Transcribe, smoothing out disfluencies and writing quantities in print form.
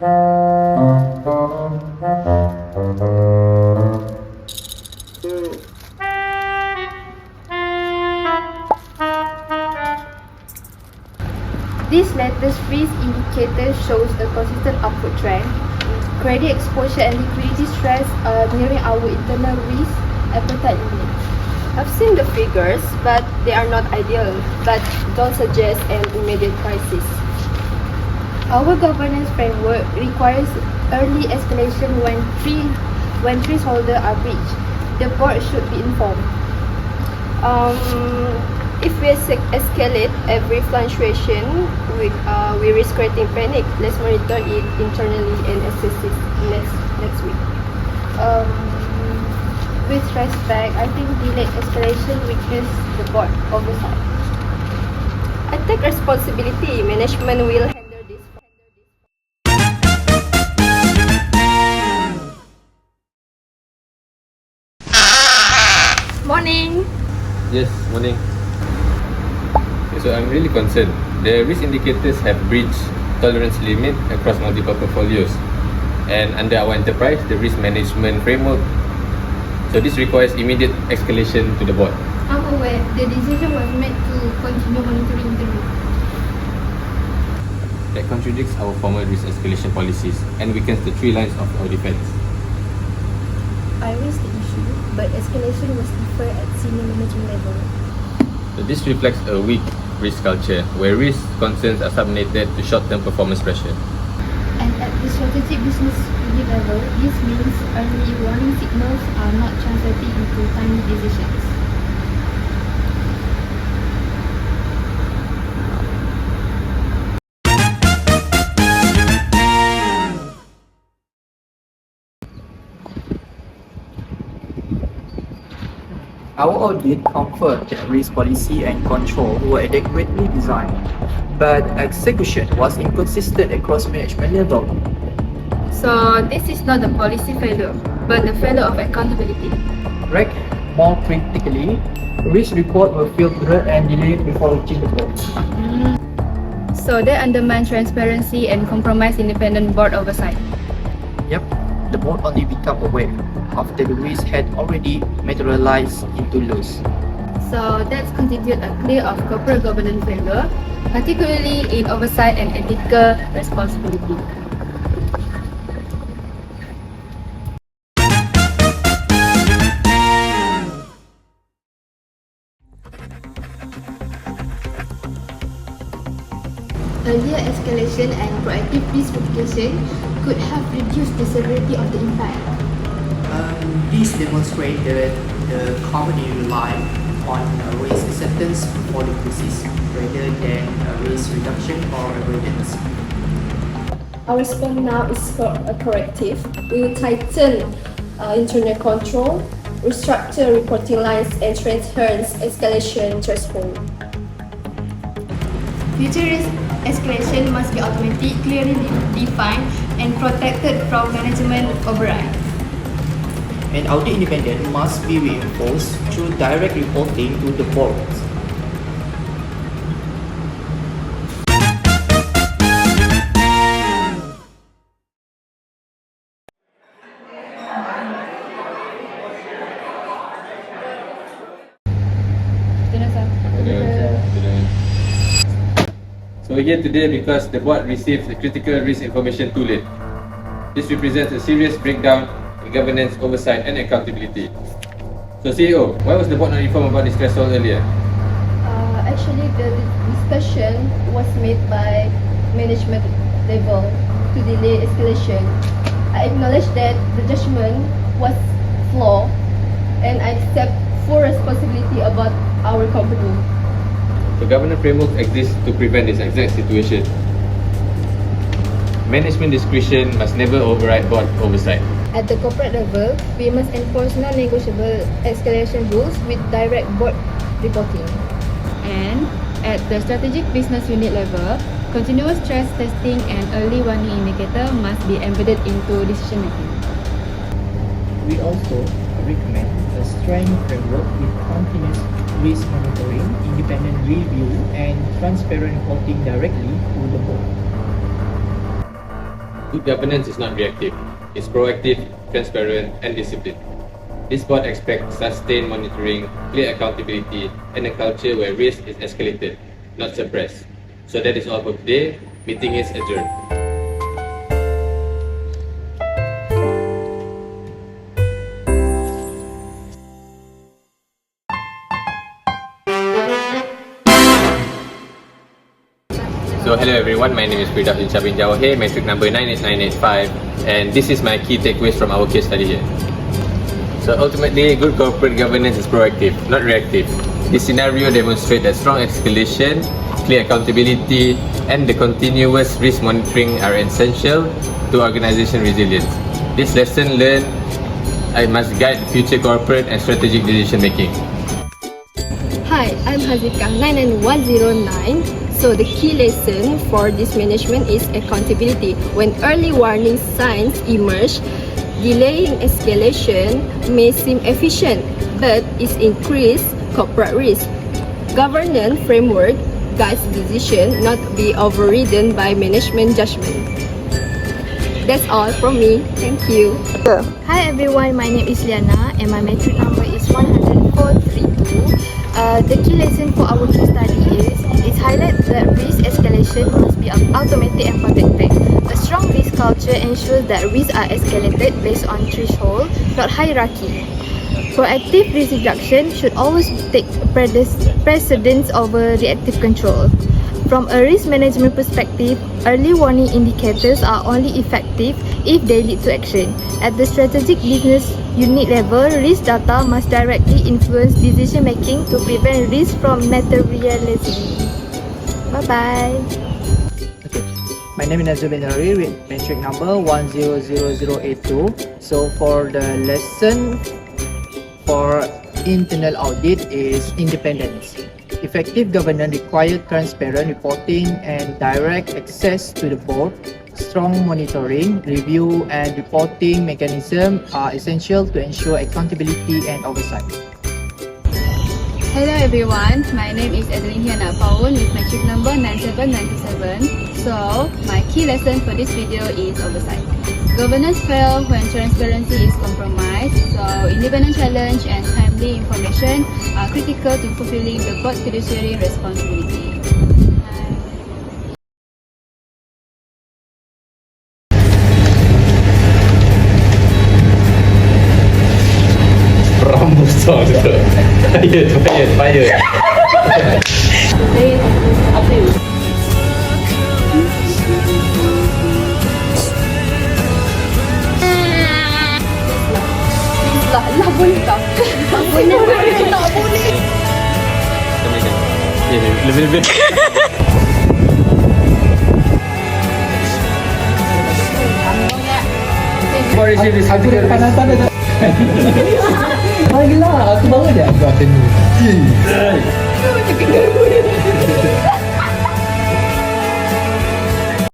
This latest risk indicator shows a consistent upward trend. Credit exposure and liquidity stress are nearing our internal risk appetite limits. I've seen the figures, but they are not ideal, but don't suggest an immediate crisis. Our governance framework requires early escalation when thresholds are breached. The board should be informed. If we escalate every fluctuation, we risk creating panic. Let's monitor it internally and assess it next week. With respect, I think delayed escalation weakens the board oversight. I take responsibility. Management will handle this. Morning. Yes, morning. So I'm really concerned. The risk indicators have breached tolerance limit across multiple portfolios. And under our enterprise, the risk management framework. So this requires immediate escalation to the board. I'm aware the decision was made to continue monitoring the risk. That contradicts our formal risk escalation policies and weakens the three lines of our defense. I raised the issue, but escalation was deferred at senior management level. So this reflects a weak risk culture where risk concerns are subordinated to short-term performance pressure. And at the strategic business unit level, this means early warning signals are not translating into timely decisions. Our audit confirmed that risk policy and control were adequately designed, but execution was inconsistent across management level. So this is not a policy failure, but the failure of accountability. Correct. More critically, risk reports were filtered and delayed before reaching the board. So they undermine transparency and compromise independent board oversight. Yep, the board only became aware after the risk had already materialized into loss. So that's constitute a clear of corporate governance failure, particularly in oversight and ethical responsibility. Earlier escalation and proactive risk mitigation could have reduced the severity of the impact. This demonstrates that the company relied on risk acceptance for the crisis rather than risk reduction or avoidance. Our response now is corrective. We will tighten internal control, restructure reporting lines, and strengthen escalation threshold. Future risk escalation must be automatic, clearly defined, and protected from management override. And audit independence must be reinforced through direct reporting to the board. So we're here today because the board received the critical risk information too late. This represents a serious breakdown in governance, oversight and accountability. So CEO, why was the board not informed about this threshold earlier? Actually, the discussion was made by management level to delay escalation. I acknowledge that the judgment was flawed and I accept full responsibility about our company. The governance framework exists to prevent this exact situation. Management discretion must never override board oversight. At the corporate level, we must enforce non-negotiable escalation rules with direct board reporting. And at the strategic business unit level, continuous stress testing and early warning indicator must be embedded into decision making. We also recommend a strong framework with continuous risk monitoring, independent review, and transparent reporting directly to the board. Good governance is not reactive. It's proactive, transparent, and disciplined. This board expects sustained monitoring, clear accountability, and a culture where risk is escalated, not suppressed. So that is all for today. Meeting is adjourned. So hello everyone, my name is Pridah Bin Jawahir, metric number 98985, and this is my key takeaways from our case study here. So ultimately, good corporate governance is proactive, not reactive. This scenario demonstrates that strong escalation, clear accountability, and the continuous risk monitoring are essential to organization resilience. This lesson learned must guide future corporate and strategic decision making. Hi, I'm Hazika 99109. So the key lesson for this management is accountability. When early warning signs emerge, delaying escalation may seem efficient, but it increases corporate risk. Governance framework guides decision, not be overridden by management judgment. That's all from me. Thank you. Hi everyone, my name is Liana and my metric number is 10432. The key lesson for our case study is highlight that risk escalation must be automated and protected. A strong risk culture ensures that risks are escalated based on threshold, not hierarchy. Proactive risk reduction should always take precedence over reactive control. From a risk management perspective, early warning indicators are only effective if they lead to action. At the strategic business unit level, risk data must directly influence decision making to prevent risk from materializing. Bye-bye. My name is Nazul bin Hari with metric number 100082. So for the lesson for internal audit is independence. Effective governance requires transparent reporting and direct access to the board. Strong monitoring, review and reporting mechanisms are essential to ensure accountability and oversight. Hello everyone, my name is Adeline Hiana Paul with metric number 97927. So, my key lesson for this video is oversight. Governance fails when transparency is compromised, so independent challenge and timely information are critical to fulfilling the board fiduciary responsibility. Rambut besar tu. Payah. Lah boleh tak? Tak boleh. Tak boleh. Lebih. Aku dah depan atas dah. Bagilah, aku baru je. Aku akan ni.